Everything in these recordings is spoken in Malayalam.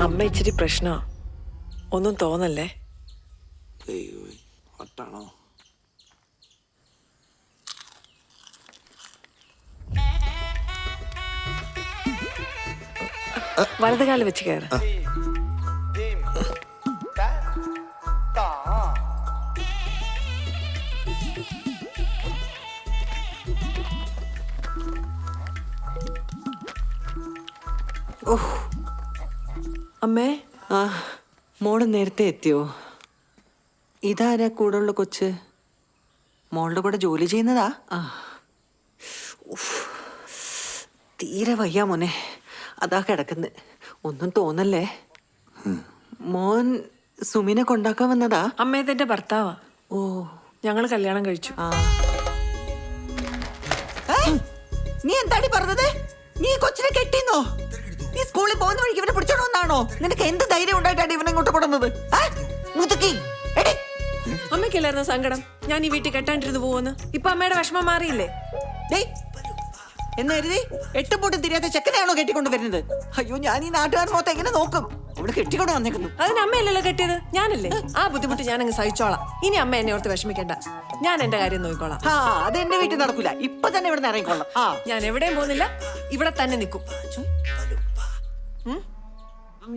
അമ്മ ഇച്ചിരി പ്രശ്നോ ഒന്നും തോന്നല്ലേ. ഒട്ടാണോ? വലതുകാല് വെച്ച് കയറ്. അമ്മേ, മോള് നേരത്തെ എത്തിയോ? ഇതാരാ കൂടെയുള്ള കൊച്ച്? മോളുടെ കൂടെ ജോലി ചെയ്യുന്നതാ? തീരെ വയ്യ മോനെ, അതാ കിടക്കുന്നത്. ഒന്നും തോന്നല്ലേ. മോൻ സുമിനെ കൊണ്ടാക്കാൻ വന്നതാ? അമ്മേ, ഇതെന്റെ ഭർത്താവാ. ഓ, ഞങ്ങള് കല്യാണം കഴിച്ചു. നീ എന്താടി പറഞ്ഞത്? നീ കൊച്ചിനെ കെട്ടിന്നോ? നീ സ്കൂളിൽ പോകുന്ന വഴിക്ക് ഇവനെ പിടിച്ചോണമെന്നാണോ? നിനക്ക് എന്ത് ധൈര്യം ഉണ്ടായിട്ടാണ് ഇവനെ ഇങ്ങോട്ട് കൊടുന്നത്? അമ്മയ്ക്കല്ലായിരുന്ന സങ്കടം ഞാൻ ഈ വീട്ടിൽ കെട്ടാണ്ടിരുന്ന് പോവെന്ന്? ഇപ്പൊ അമ്മയുടെ വിഷമം മാറിയില്ലേ? എന്ന് കരുതി എട്ടും പൊട്ടും തിരിയാത്ത ചെക്കനെയാണോ കെട്ടിക്കൊണ്ട് വരുന്നത്? അയ്യോ, ഞാൻ ഈ നാട്ടുകാർ മൊത്തം എങ്ങനെ നോക്കും? അവിടെ കെട്ടിക്കൊണ്ട് വന്നേക്കുന്നു. അതിന് അമ്മയല്ലല്ലോ കെട്ടിയത്, ഞാനല്ലേ. ആ ബുദ്ധിമുട്ട് ഞാൻ അങ്ങ് സഹിച്ചോളാം. ഇനി അമ്മ എന്നെ ഓർത്ത് വിഷമിക്കണ്ട, ഞാൻ എന്റെ കാര്യം നോക്കിക്കോളാം. അത് എന്റെ വീട്ടിൽ നടക്കൂല. ഇപ്പൊ തന്നെ ഇവിടെ ഇറങ്ങിക്കൊള്ളാം. ഞാൻ എവിടെയും പോകുന്നില്ല, ഇവിടെ തന്നെ നിൽക്കും.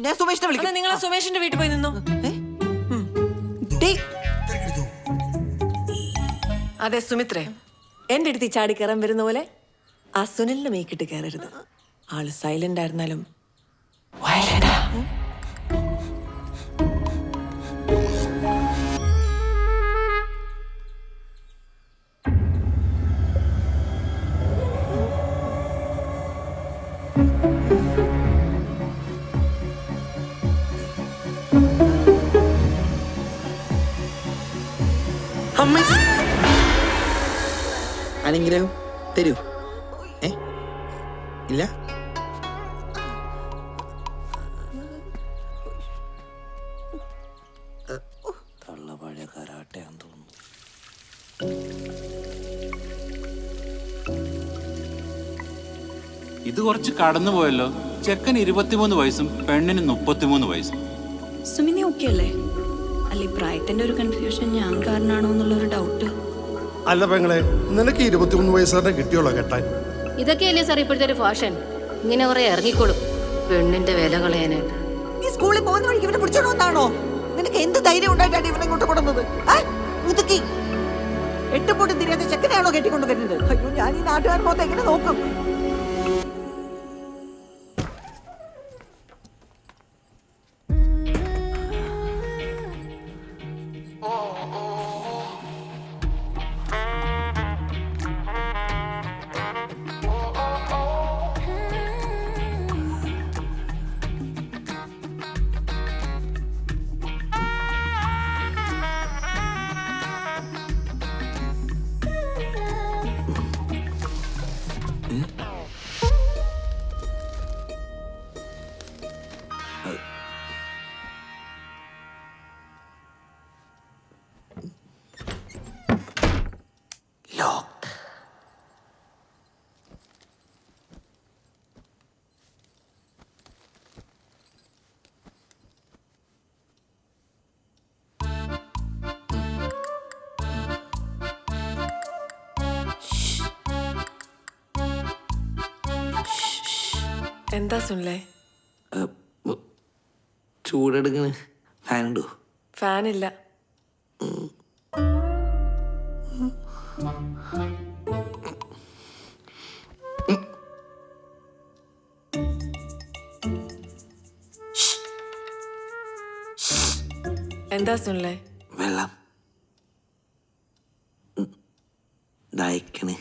ഞാൻ സുമേഷിനെ വിളിക്കാം. നിങ്ങളെ സുമേഷിന്റെ വീട്ടിൽ പോയി നിന്നോ. അതെ സുമിത്രേ, എന്റെ അടുത്ത് ചാടി കയറാൻ വരുന്ന പോലെ ആ സുനിലിനെ മേക്കിട്ട് കയറരുത്. ആള് സൈലന്റ് ആയിരുന്നാലും ആരെങ്കിലും തരൂ? ഇല്ല. തള്ള പഴയ കരാട്ടയാന്ന് തോന്നുന്നു. ഇത് കുറച്ച് കടന്നു പോയല്ലോ. ചെക്കൻ 23 വയസ്സും പെണ്ണിന് 33 വയസ്സും. സുമിനി ഓക്കെ അല്ലേ? അല്ല, ഈ പ്രായത്തിന്റെ ഒരു കൺഫ്യൂഷൻ ഞാൻ കാരണമാണോ എന്നുള്ളൊരു ഡൗട്ട്. അല്ല പെങ്ങളെ, നിനക്ക് 23 വയസ്സുകാരനെ കിട്ടിയോളോ കെട്ടാൻ? ഇതൊക്കെയല്ലേ സാർ ഇപ്പോഴത്തെ ഒരു ഫാഷൻ. ഇങ്ങനെ കുറെ ഇറങ്ങിക്കോളും പെണ്ണിന്റെ വില കളയാനായിട്ട്. നീ സ്കൂളിൽ പോകുന്ന വഴിക്ക് ഇവനെ പിടിച്ചോണമെന്നാണോ? നിനക്ക് എന്ത് ധൈര്യം ഉണ്ടായിട്ടാണ് ഇവനെ ഇങ്ങോട്ട് കൊടുന്നത്? എട്ടും പൊട്ടും തിരിയാത്ത ചെക്കനെയാണോ കെട്ടിക്കൊണ്ട് വരുന്നത്? അയ്യോ, ഞാൻ ഈ നാട്ടുകാർ മൊത്തം എങ്ങനെ നോക്കും? എന്താ സുനിലേ? ചൂടെടുക്കണ്. ഫാനുണ്ടോ? ഫാനില്ല. എന്താ സുനിലേ? വെള്ളം ദാഹിക്കണ്.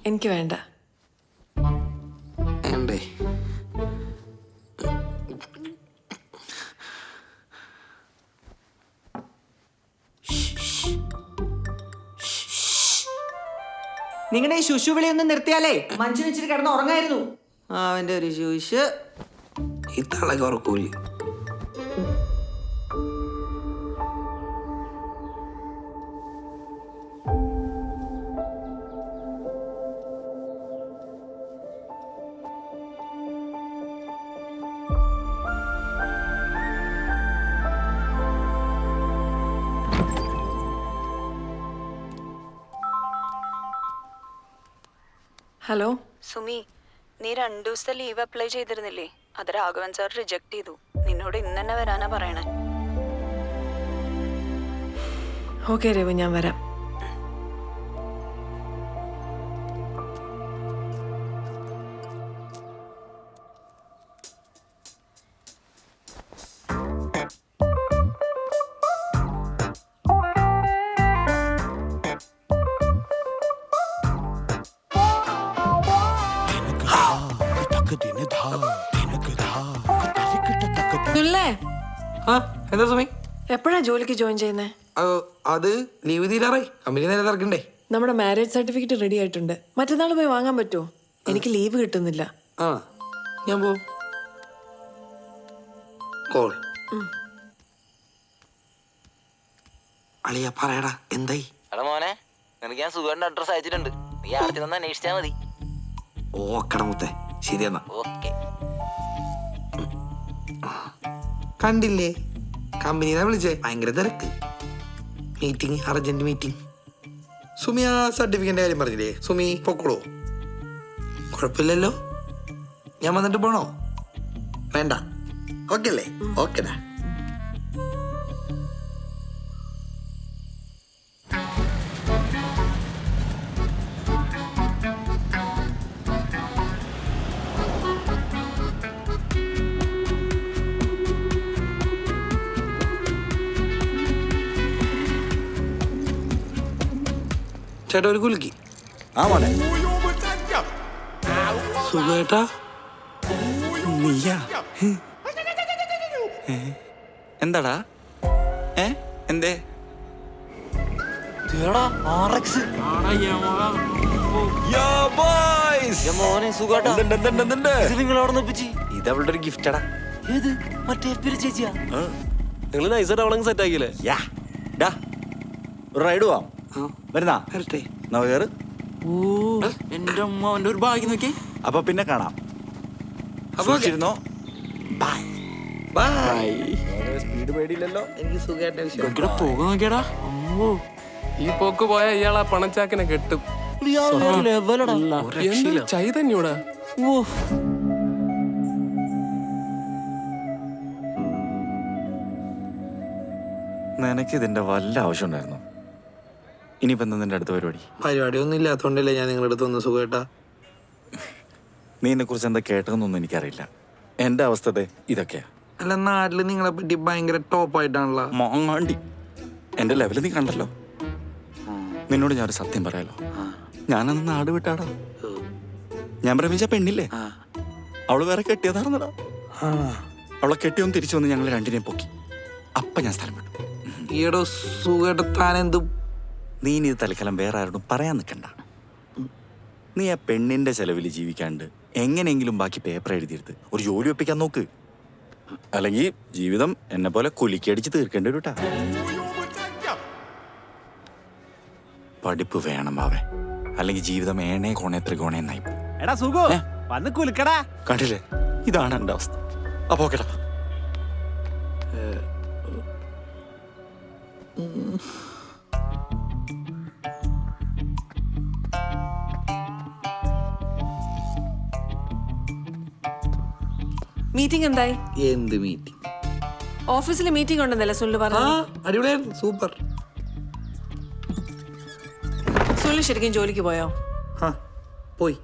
എനിക്ക് വേണ്ട. വേണ്ടേ? നിങ്ങളുടെ ഈ ശുശു വിളി ഒന്ന് നിർത്തിയാലേ മനുഷ്യൻ ഇച്ചിരി കിടന്ന് ഉറങ്ങായിരുന്നു. അവന്റെ ഒരു ശുശു. ഈ തളക ഉറക്കൂല. ഹലോ സുമി, നീ 2 ദിവസത്തെ ലീവ് അപ്ലൈ ചെയ്തിരുന്നില്ലേ? അത് രാഘവൻ സാർ റിജക്ട് ചെയ്തു. നിന്നോട് ഇന്ന് തന്നെ വരാനാ പറയണേ. ഓക്കെ രവി, ഞാൻ വരാം. ആ എന്താ സുമി? എപ്പോഴാ ജോലിക്ക് ജോയിൻ ചെയ്യുന്നേ? അത് ലീവ് തീരാറായി. കമ്പനി നേരെ തിരക്കണ്ടേ? നമ്മുടെ മാരേജ് സർട്ടിഫിക്കറ്റ് റെഡി ആയിട്ടുണ്ട്. മറ്റന്നാൾ പോയി വാങ്ങാൻ പറ്റുമോ? എനിക്ക് ലീവ് കിട്ടുന്നില്ല. ആ ഞാൻ പോ. കോൾ അളിയ പറയടാ, എന്തായി? എടാ മോനെ, നിനക്ക് ഞാൻ സുഖന്റെ അഡ്രസ് അയച്ചിട്ടുണ്ട്. നീ ആദ്യം തന്നെ അന്വേഷിച്ചാ മതി. ഓക്കട മുത്തേ, ശരിയെന്നാ. ഓക്കെ. കണ്ടില്ലേ, കമ്പനിനെ വിളിച്ചേ, ഭയങ്കര തിരക്ക്. Meeting, urgent meeting. സുമി ആ സർട്ടിഫിക്കറ്റിന്റെ കാര്യം പറഞ്ഞില്ലേ? സുമി പൊക്കോളൂ. കുഴപ്പമില്ലല്ലോ. ഞാൻ വന്നിട്ട് പോണോ? വേണ്ട, ഓക്കെ അല്ലേ? ഓക്കെടാ. ചേട്ടാ ഒരു കുലുക്കി. ആ മോനെ, സുഖേട്ടാ. നീയാ? എന്താടാ? എന്തേ? മോനെ സുഖാട്ടാ. നിങ്ങളവിടെ ഒപ്പിച്ച് ഇത് അവളുടെ ഒരു ഗിഫ്റ്റടാ. ഏത്? മറ്റേ ചേച്ചിയാ? നിങ്ങൾ നൈസായിട്ട് അവളങ്ങ് സെറ്റ് ആക്കിയില്ലേ? ഒരു റൈഡ് പോവാം. വരുന്നാ? വരട്ടെ. കേറ്. എന്റെ അമ്മ, അവന്റെ ഒരു ഭാഗ്യം നോക്കി. അപ്പൊ പിന്നെ കാണാം. സൂക്ഷിച്ചിരുന്നോ? സ്പീഡ് പേടിയില്ലല്ലോ. എനിക്ക് സുഖമായിട്ട് വിഷയം. പോക നോക്കിയടാ. ഈ പോക്ക് പോയ ഇയാളാ പണച്ചാക്കിനെ കെട്ടും. എന്തൊരു ചൈതന്യൂടാ. നിനക്ക് ഇതിന്റെ വല്ല ആവശ്യം ഉണ്ടായിരുന്നു? ഇനിയിപ്പോ എന്താ നിന്റെ അടുത്ത പരിപാടി? പരിപാടിയൊന്നും ഇല്ലാത്തോണ്ടല്ലേ ഞാൻ നിങ്ങളുടെ അടുത്ത് വന്ന് സുഖേട്ടാ. നീ എന്നെ കുറിച്ച് എന്താ കേട്ടതെന്നൊന്നും എനിക്കറിയില്ല. എന്റെ അവസ്ഥ ഇതൊക്കെയാ. അല്ല, നാട്ടില് നിങ്ങളെ പറ്റി ഭയങ്കര ടോപ്പായിട്ടാണല്ലോ. മോങ്ങാണ്ടി, എന്റെ ലെവല് നീ കണ്ടല്ലോ. നിന്നോട് ഞാനൊരു സത്യം പറയാലോ. ഞാനന്ന് നാട് വിട്ടാടാ. ഞാൻ പ്രേമിച്ച പെണ്ണില്ലേ, അവള് വേറെ കെട്ടിയതാണെന്നടാ. അവളെ കെട്ടിയൊന്ന് തിരിച്ചു വന്ന് ഞങ്ങൾ രണ്ടിനെയും പൊക്കി. അപ്പൊ ഞാൻ സ്ഥലം വിട്ടു. ഈയിടെ സുഖേട്ട താൻ എന്ത്? നീ ഇനി ഇത് തൽക്കാലം വേറെ ആരോടും പറയാൻ നിൽക്കണ്ട. നീ ആ പെണ്ണിന്റെ ചെലവിൽ ജീവിക്കാണ്ട് എങ്ങനെയെങ്കിലും ബാക്കി പേപ്പർ എഴുതിയെടുത്ത് ഒരു ജോലി ഒപ്പിക്കാൻ നോക്ക്. അല്ലെങ്കിൽ ജീവിതം എന്നെ പോലെ കുലുക്കിയടിച്ച് തീർക്കേണ്ടി വരൂട്ടാ. പഠിപ്പ് വേണം ബാവേ, അല്ലെങ്കിൽ ജീവിതം ഏണേ കോണേ ത്രികോണേന്നായി. കണ്ടില്ലേ, ഇതാണ് എന്റെ അവസ്ഥ. അപ്പോ കേട്ടാ. മീറ്റിംഗ് എന്തായി? എന്ത് മീറ്റിംഗ്? ഓഫീസിൽ മീറ്റിംഗ് ഉണ്ടെന്നല്ലേ സുനിൽ പറഞ്ഞു? അടിപൊളിയായിരുന്നു, സൂപ്പർ. സുനിൽ ശരിക്കും ജോലിക്ക് പോയോ? പോയി.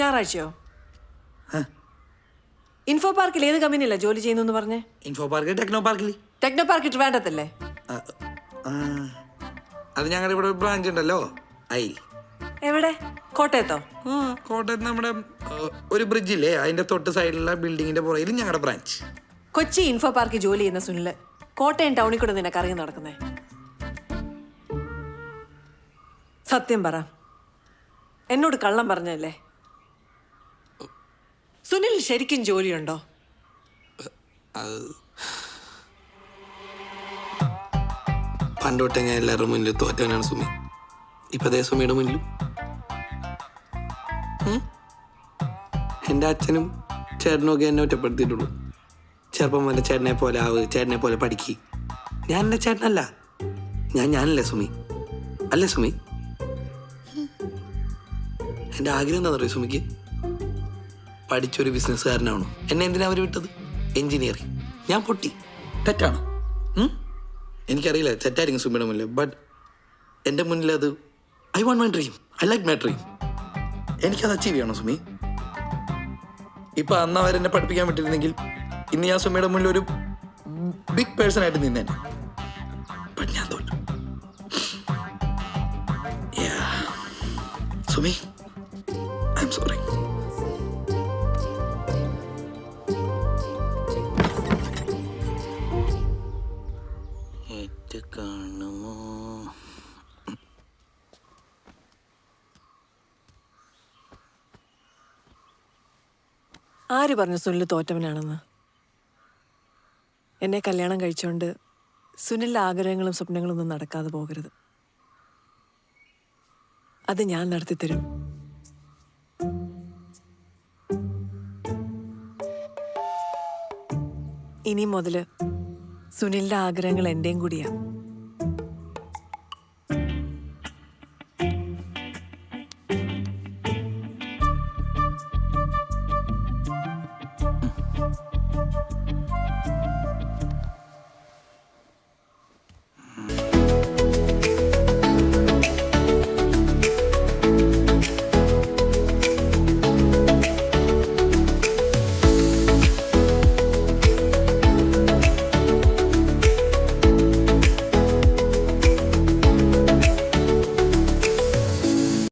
ഞായറാഴ്ചയോ? ഇൻഫോ പാർക്കിൽ ഏത് കമ്പനിയല്ല ജോലി ചെയ്യുന്നു പറഞ്ഞേ? ഇൻഫോ പാർക്ക്, ടെക്നോ പാർക്കിൽ. ടെക്നോ പാർക്ക് ട്രിവാൻഡ്രത്തല്ലേ? അത് ഞങ്ങളുടെ ഇവിടെ ഒരു ബ്രാഞ്ച് ഉണ്ടല്ലോ, അയിൽ. എവിടെ? കോട്ടയത്തോ? കോട്ടയത്ത് നമ്മുടെ ഒരു ബ്രിഡ്ജില്ലേ, അതിന്റെ തൊട്ട് സൈഡിലുള്ള ബിൽഡിങ്ങിന്റെ പുറകിൽ ഞങ്ങളുടെ ബ്രാഞ്ച്. കൊച്ചി ഇൻഫോ പാർക്കിൽ ജോലി ചെയ്യുന്ന സുനില് കോട്ടയം ടൗണിൽ കൂടെ നിനക്ക് അറിയാൻ നടക്കുന്നേ? സത്യം പറ, എന്നോട് കള്ളം പറഞ്ഞല്ലേ? സുനിൽ ശരിക്കും ജോലിയുണ്ടോ? പണ്ടോട്ടെ ഞാൻ എല്ലാവരുടെ മുന്നിൽ തോറ്റവനാണ് സുമി. ഇപ്പൊ അതേ സുമിയുടെ മുന്നിലും. എൻ്റെ അച്ഛനും ചേട്ടനും ഒക്കെ എന്നെ ഒറ്റപ്പെടുത്തിയിട്ടുള്ളൂ. ചെറുപ്പം വല്ല ചേട്ടനെ പോലെ ആവ്, ചേട്ടനെ പോലെ പഠിക്ക്. ഞാൻ എൻ്റെ ചേട്ടനല്ല, ഞാനല്ലേ സുമി? അല്ലേ സുമി? എൻ്റെ ആഗ്രഹം എന്താണെന്ന് അറിയോ സുമിക്ക്? പഠിച്ചൊരു ബിസിനസ്സുകാരനാണോ? എന്നെ എന്തിനാ അവർ വിട്ടത്? എഞ്ചിനീയറിങ്. ഞാൻ പൊട്ടി. തെറ്റാണോ? എനിക്കറിയില്ല, തെറ്റായിരിക്കും സുമിയുടെ മുന്നിൽ. ബട്ട് എൻ്റെ മുന്നിൽ അത് I want my dream. I like my dream. എനിക്കത് അച്ചീവ് ചെയ്യണം സുമി. ഇപ്പം അന്ന് അവരെന്നെ പഠിപ്പിക്കാൻ വിട്ടിരുന്നെങ്കിൽ ഇന്ന് ഞാൻ സുമിയുടെ മുന്നിൽ ഒരു ബിഗ് പേഴ്സൺ ആയിട്ട് നിന്നേനെ. ബട്ട് ഞാൻ തോറ്റു. Sumi, I am sorry. കാണുമോ? ആര് പറഞ്ഞു സുനിൽ തോറ്റവനാണെന്ന്? എന്നെ കല്യാണം കഴിച്ചുകൊണ്ട് സുനിലിൻ്റെ ആഗ്രഹങ്ങളും സ്വപ്നങ്ങളും ഒന്നും നടക്കാതെ പോകരുത്. അത് ഞാൻ നടത്തിത്തരും. ഇനി മുതൽ സുനിലിൻ്റെ ആഗ്രഹങ്ങൾ എൻ്റെയും കൂടിയാണ്.